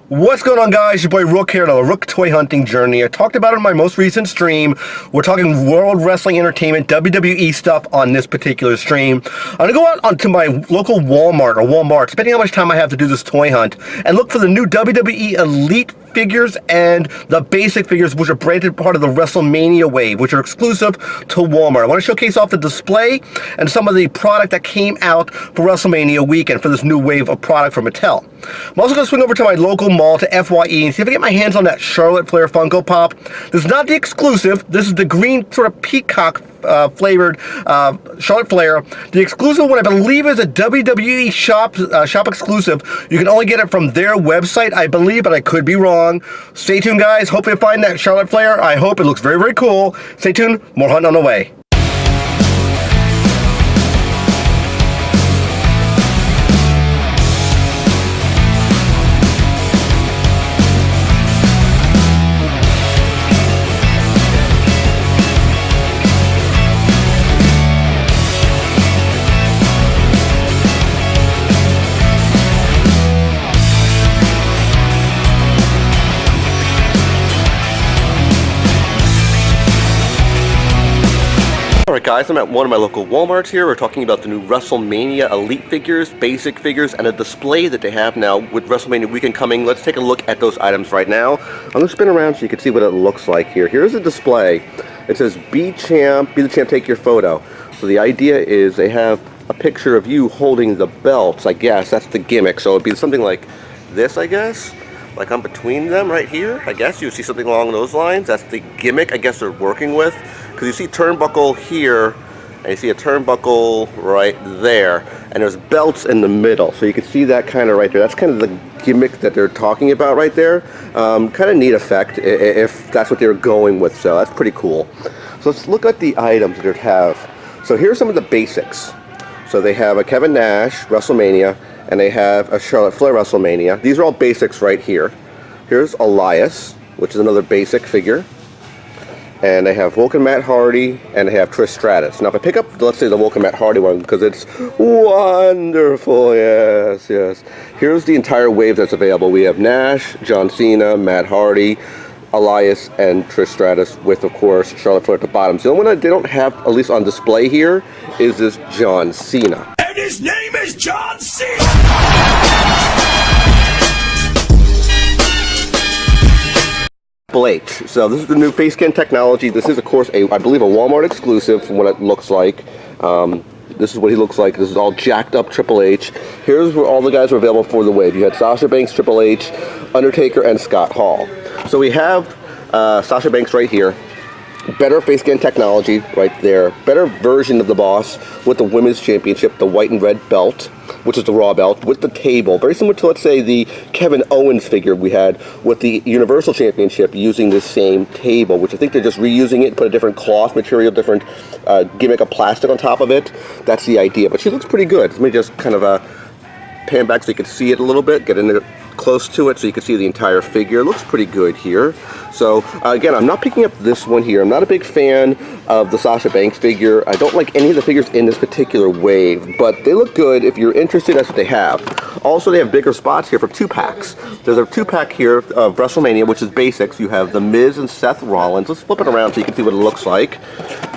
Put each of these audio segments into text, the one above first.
What's going on, guys? Your boy Rook here on the Rook toy hunting journey. I talked about it in my most recent stream. We're talking World Wrestling Entertainment, WWE stuff on this particular stream. I'm going to go out onto my local Walmart or Walmart, depending on how much time I have to do this toy hunt, and look for the new WWE Elite figures and the basic figures, which are branded part of the Wrestlemania wave, which are exclusive to Walmart. I want to showcase off the display and some of the product that came out for Wrestlemania weekend for this new wave of product from Mattel. I'm also going to swing over to my local mall to FYE and see if I get my hands on that Charlotte Flair Funko Pop. This is not the exclusive. This is the green sort of peacock flavored Charlotte Flair. The exclusive one, I believe, is a WWE shop exclusive. You can only get it from their website, I believe, but I could be wrong. Stay tuned, guys. Hopefully I find that Charlotte Flair. I hope. It looks very, very cool. Stay tuned. More hunting on the way. Alright guys, I'm at one of my local Walmarts here. We're talking about the new Wrestlemania Elite figures, basic figures, and a display that they have now with Wrestlemania weekend coming. Let's take a look at those items right now. I'm going to spin around so you can see what it looks like here. Here's a display. It says, be the champ, take your photo. So the idea is they have a picture of you holding the belts, I guess. That's the gimmick. So it'd be something like this, I guess. Like I'm between them right here, I guess. You see something along those lines. That's the gimmick, I guess, they're working with. Because you see turnbuckle here, and you see a turnbuckle right there, and there's belts in the middle. So you can see that kind of right there. That's kind of the gimmick that they're talking about right there. Kind of neat effect if that's what they're going with. So that's pretty cool. So let's look at the items that they have. So here's some of the basics. So they have a Kevin Nash Wrestlemania, and they have a Charlotte Flair Wrestlemania. These are all basics right here. Here's Elias, which is another basic figure. And they have Woken Matt Hardy, and they have Trish Stratus. Now if I pick up, let's say the Woken Matt Hardy one, because it's wonderful, yes, yes. Here's the entire wave that's available. We have Nash, John Cena, Matt Hardy, Elias, and Trish Stratus, with, of course, Charlotte Flair at the bottom. So the one that they don't have, at least on display here, is this John Cena. And his name is John Cena! H. So this is the new face scan technology. This is, of course, I believe, a Walmart exclusive from what it looks like. This is what he looks like. This is all jacked up Triple H. Here's where all the guys are available for the wave. You had Sasha Banks, Triple H, Undertaker, and Scott Hall. So we have Sasha Banks right here. Better face scan technology right there. Better version of the boss with the Women's Championship, the white and red belt, which is the Raw belt, with the table. Very similar to, let's say, the Kevin Owens figure we had with the Universal Championship using this same table, which I think they're just reusing it, put a different cloth material, different gimmick of plastic on top of it. That's the idea. But she looks pretty good. Let me just kind of pan back so you can see it a little bit, get in there close to it so you can see the entire figure. It looks pretty good here. So again, I'm not picking up this one here. I'm not a big fan of the Sasha Banks figure. I don't like any of the figures in this particular wave, but they look good. If you're interested, that's what they have. Also, they have bigger spots here for 2-packs. There's a 2-pack here of Wrestlemania, which is basics. You have The Miz and Seth Rollins. Let's flip it around so you can see what it looks like.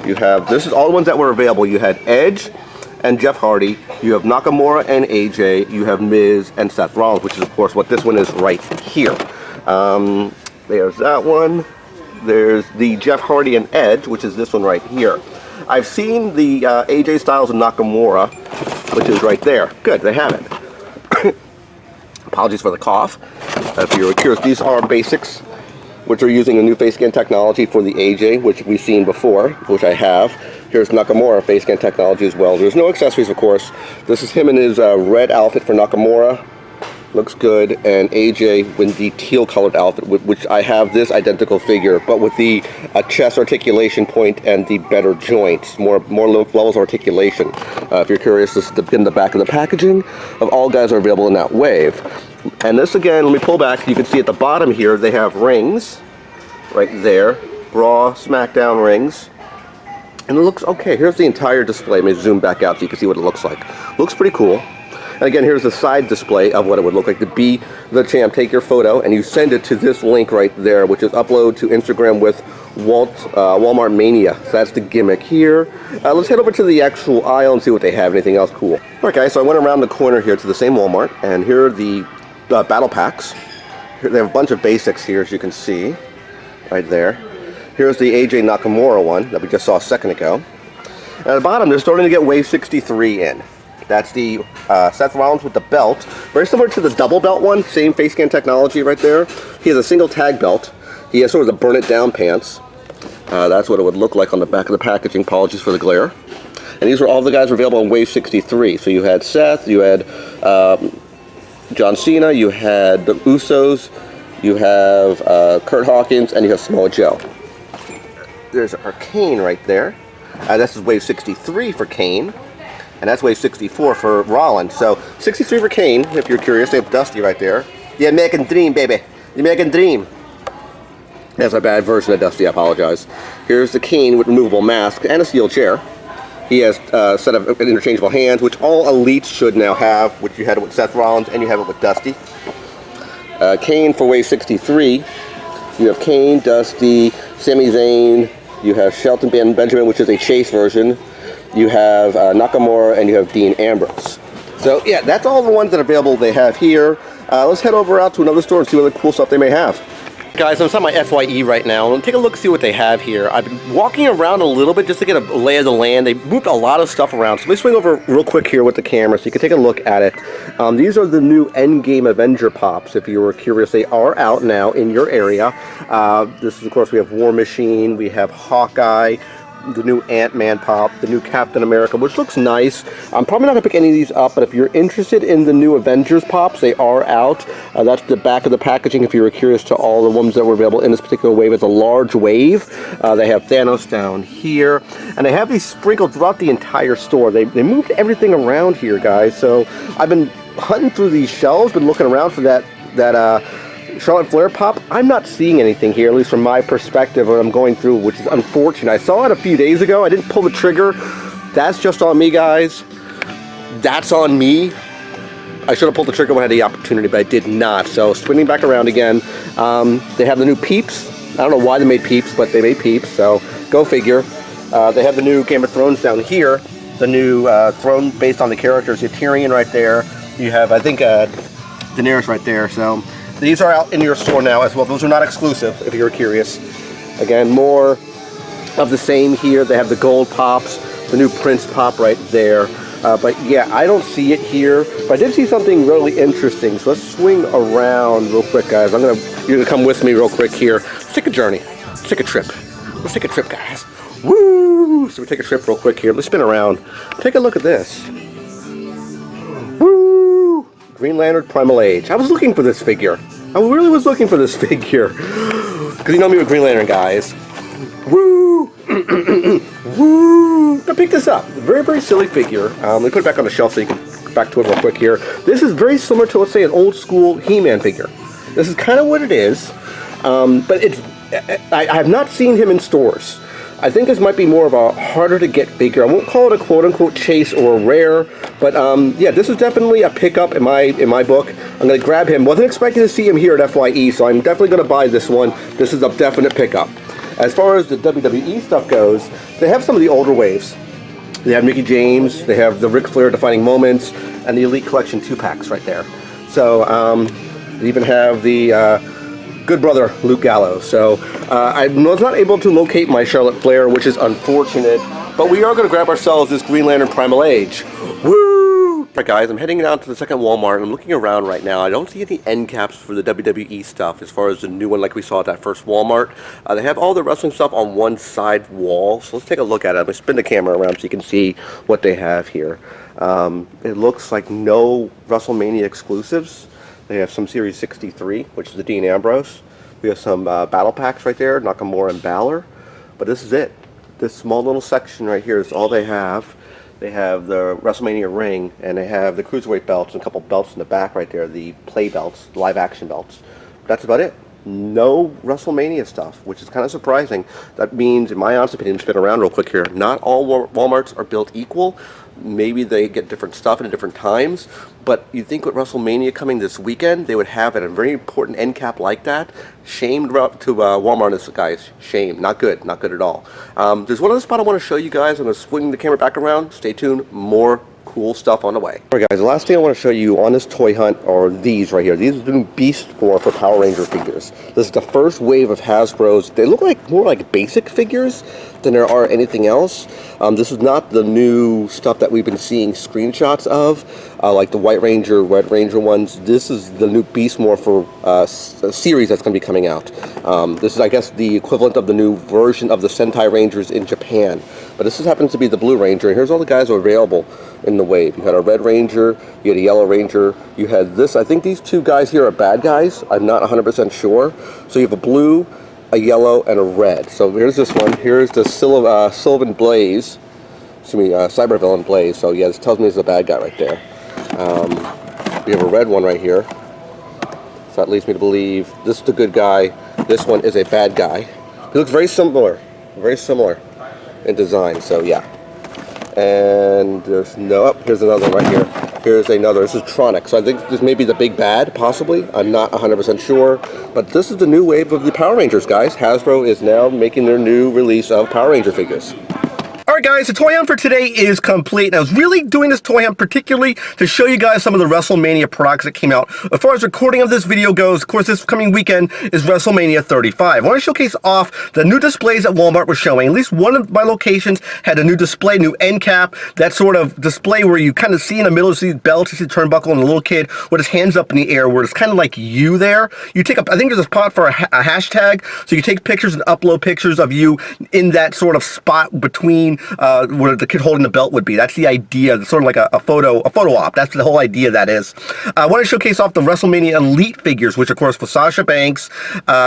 You have, this is all the ones that were available. You had Edge and Jeff Hardy, you have Nakamura and AJ, you have Miz and Seth Rollins, which is, of course, what this one is right here. There's that one. There's the Jeff Hardy and Edge, which is this one right here. I've seen the AJ Styles and Nakamura, which is right there. Good, they have it. Apologies for the cough. If you're curious, these are basics, which are using the new face scan technology for the AJ, which we've seen before, which I have. Here's Nakamura face scan technology as well. There's no accessories, of course. This is him in his red outfit for Nakamura. Looks good. And AJ with the teal colored outfit, which I have this identical figure, but with the chest articulation point and the better joints, more levels of articulation. If you're curious, this is in the back of the packaging of all guys are available in that wave. And this again, let me pull back. You can see at the bottom here, they have rings right there. Raw, SmackDown rings. And it looks okay. Here's the entire display. Let me zoom back out so you can see what it looks like. Looks pretty cool. And again, here's the side display of what it would look like to be the champ. Take your photo and you send it to this link right there, which is upload to Instagram with Walmart Mania. So that's the gimmick here. Let's head over to the actual aisle and see what they have. Anything else cool? All right, guys, so I went around the corner here to the same Walmart, and here are the battle packs. Here, they have a bunch of basics here, as you can see, right there. Here's the AJ Nakamura one that we just saw a second ago. And at the bottom, they're starting to get Wave 63 in. That's the Seth Rollins with the belt. Very similar to the double belt one, same face scan technology right there. He has a single tag belt. He has sort of the burn it down pants. That's what it would look like on the back of the packaging. Apologies for the glare. And these were all the guys who were available on Wave 63. So you had Seth, you had John Cena, you had the Usos, you have Kurt Hawkins, and you have Samoa Joe. There's our Kane right there. This is Wave 63 for Kane, and that's Wave 64 for Rollins. So 63 for Kane, if you're curious. They have Dusty right there. The American Dream, baby. The American Dream. That's a bad version of Dusty, I apologize. Here's the Kane with removable mask and a steel chair. He has a set of interchangeable hands, which all elites should now have, which you had it with Seth Rollins and you have it with Dusty. Kane for Wave 63. You have Kane, Dusty, Sami Zayn. You have Shelton Benjamin, which is a chase version. You have Nakamura, and you have Dean Ambrose. So yeah, that's all the ones that are available they have here. Let's head over out to another store and see what other cool stuff they may have. Guys, I'm inside my FYE right now, and take a look and see what they have here. I've been walking around a little bit just to get a lay of the land. They moved a lot of stuff around, so let me swing over real quick here with the camera so you can take a look at it. These are the new Endgame Avenger Pops, if you were curious. They are out now in your area. This is, of course, we have War Machine, we have Hawkeye, the new Ant-Man pop, the new Captain America, which looks nice. I'm probably not going to pick any of these up, but if you're interested in the new Avengers pops, they are out. That's the back of the packaging if you were curious to all the ones that were available in this particular wave. It's a large wave. They have Thanos down here, and they have these sprinkled throughout the entire store. They moved everything around here, guys, so I've been hunting through these shelves, been looking around for that Charlotte Flair pop. I'm not seeing anything here, at least from my perspective, when I'm going through, which is unfortunate. I saw it a few days ago. I didn't pull the trigger. That's just on me, guys. That's on me. I should have pulled the trigger when I had the opportunity, but I did not. So swinging back around again. They have the new Peeps. I don't know why they made Peeps, but they made Peeps, so go figure. They have the new Game of Thrones down here. The new throne based on the characters. You have Tyrion right there. You have, I think, Daenerys right there. So these are out in your store now as well. Those are not exclusive, if you're curious. Again, more of the same here. They have the gold pops, the new Prince pop right there. But yeah, I don't see it here. But I did see something really interesting. So let's swing around real quick, guys. You're gonna come with me real quick here. Let's take a journey. Let's take a trip. Let's take a trip, guys. Woo! So we take a trip real quick here. Let's spin around. Take a look at this. Woo! Green Lantern Primal Age. I was looking for this figure. I really was looking for this figure. Because you know me with Green Lantern, guys. Woo! Woo! Now pick this up. Very, very silly figure. Let me put it back on the shelf so you can get back to it real quick here. This is very similar to, let's say, an old school He-Man figure. This is kind of what it is. But I have not seen him in stores. I think this might be more of a harder to get figure. I won't call it a quote-unquote chase or a rare, but yeah, this is definitely a pickup in my book. I'm going to grab him. Wasn't expecting to see him here at FYE, so I'm definitely going to buy this one. This is a definite pickup. As far as the WWE stuff goes, they have some of the older waves. They have Mickey James, they have the Ric Flair Defining Moments, and the Elite Collection 2-packs right there. So they even have the good brother Luke Gallows. So I was not able to locate my Charlotte Flair, which is unfortunate, but we are going to grab ourselves this Green Lantern Primal Age. Woo! Alright guys, I'm heading down to the second Walmart and I'm looking around right now. I don't see any end caps for the WWE stuff as far as the new one like we saw at that first Walmart. They have all the wrestling stuff on one side wall, so let's take a look at it. I'm going to spin the camera around so you can see what they have here. It looks like no WrestleMania exclusives. They have some Series 63, which is the Dean Ambrose. We have some battle packs right there, Nakamura and Balor. But this is it. This small little section right here is all they have. They have the WrestleMania ring, and they have the Cruiserweight belts and a couple belts in the back right there, the play belts, live action belts. That's about it. No WrestleMania stuff, which is kind of surprising. That means, in my honest opinion, spin around real quick here, not all Walmarts are built equal. maybe they get different stuff at different times, but you think with WrestleMania coming this weekend, they would have a very important end cap like that. Shame to Walmart, this guys. Shame. Not good. Not good at all. There's one other spot I want to show you guys. I'm going to swing the camera back around. Stay tuned. More cool stuff on the way. Alright guys, the last thing I want to show you on this toy hunt are these right here. These are the new Beast War for Power Ranger figures. This is the first wave of Hasbro's. They look like more like basic figures than there are anything else. This is not the new stuff that we've been seeing screenshots of, like the White Ranger, Red Ranger ones. This is the new Beast War for a series that's going to be coming out. This is, I guess, the equivalent of the new version of the Sentai Rangers in Japan. But this happens to be the Blue Ranger, and here's all the guys who are available in the wave. You had a Red Ranger, you had a Yellow Ranger, you had this. I think these two guys here are bad guys. I'm not 100% sure. So you have a blue, a yellow, and a red. So here's this one. Here's the Sylvan Blaze. Excuse me, Cyber Villain Blaze. So yeah, this tells me he's a bad guy right there. We have a red one right here. So that leads me to believe this is the good guy. This one is a bad guy. He looks very similar in design. So yeah. And there's here's another one right here. Here's another. This is Tronic. So I think this may be the big bad, possibly. I'm not 100% sure. But this is the new wave of the Power Rangers, guys. Hasbro is now making their new release of Power Ranger figures. Alright guys, the toy hunt for today is complete. And I was really doing this toy hunt particularly to show you guys some of the WrestleMania products that came out. As far as recording of this video goes, of course this coming weekend is WrestleMania 35. I want to showcase off the new displays that Walmart was showing. At least one of my locations had a new display, new end cap, that sort of display where you kind of see in the middle of the belt, you see the turnbuckle and a little kid with his hands up in the air where it's kind of like you there. You take up, I think there's a spot for a hashtag, so you take pictures and upload pictures of you in that sort of spot between where the kid holding the belt would be. That's the idea. It's sort of like a photo op. That's the whole idea that is. I want to showcase off the WrestleMania Elite figures, which of course was Sasha Banks.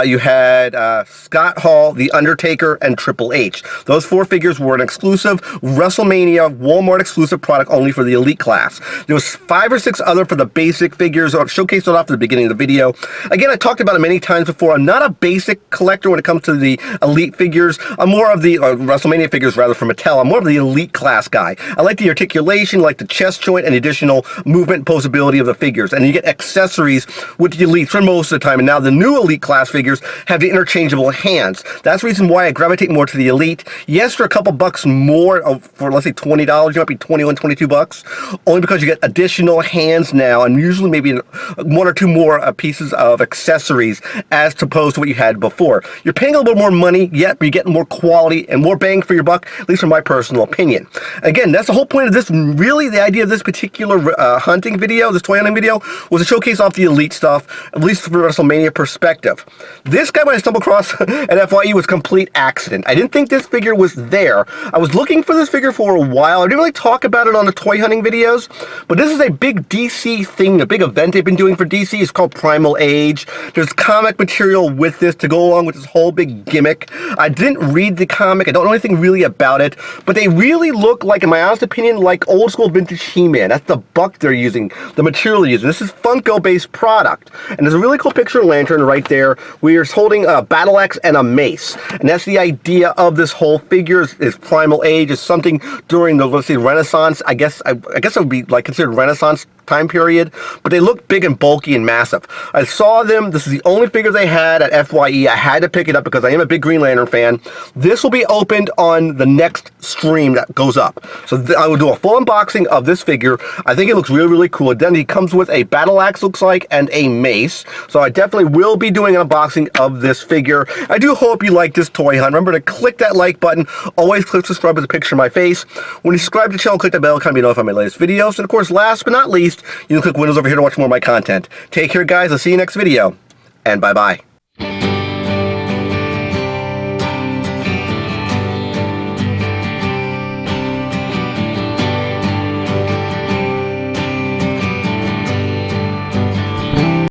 You had Scott Hall, The Undertaker, and Triple H. Those four figures were an exclusive WrestleMania Walmart exclusive product only for the Elite class. There was 5 or 6 other for the basic figures. I'll showcase it off at the beginning of the video. Again, I talked about it many times before. I'm not a basic collector when it comes to the Elite figures. I'm more of the WrestleMania figures rather from Mattel. I'm more of the Elite class guy. I like the articulation, like the chest joint and the additional movement posability of the figures. And you get accessories with the Elite for most of the time. And now the new Elite class figures have the interchangeable hands. That's the reason why I gravitate more to the Elite. Yes, for a couple bucks more, for let's say $20, you might be 21, 22 bucks. Only because you get additional hands now, and usually maybe 1 or 2 more pieces of accessories as opposed to what you had before. You're paying a little bit more money, yet but you're getting more quality and more bang for your buck, at least from my personal opinion. Again, that's the whole point of this. Really, the idea of this particular hunting video, this toy hunting video, was to showcase off the Elite stuff, at least from a WrestleMania perspective. This guy, when I stumbled across at FYE, was a complete accident. I didn't think this figure was there. I was looking for this figure for a while. I didn't really talk about it on the toy hunting videos, but this is a big DC thing, a big event they've been doing for DC. It's called Primal Age. There's comic material with this to go along with this whole big gimmick. I didn't read the comic. I don't know anything really about it, but they really look like, in my honest opinion, like old school vintage He-Man. That's the buck they're using, the material they're using. This is Funko-based product. And there's a really cool picture of Lantern right there where you're holding a battle axe and a mace. And that's the idea of this whole figure is Primal Age. Is something during the, let's say, Renaissance. I guess it would be like considered Renaissance time period, but they look big and bulky and massive. I saw them. This is the only figure they had at FYE. I had to pick it up because I am a big Green Lantern fan. This will be opened on the next stream that goes up. So I will do a full unboxing of this figure. I think it looks really, really cool. Then he comes with a battle axe, looks like, and a mace. So I definitely will be doing an unboxing of this figure. I do hope you like this toy hunt. Remember to click that like button. Always click subscribe with a picture of my face. When you subscribe to the channel, click that bell, kind of be notified of my latest videos. And of course, last but not least, you can click windows over here to watch more of my content. Take care, guys. I'll see you next video, and bye-bye.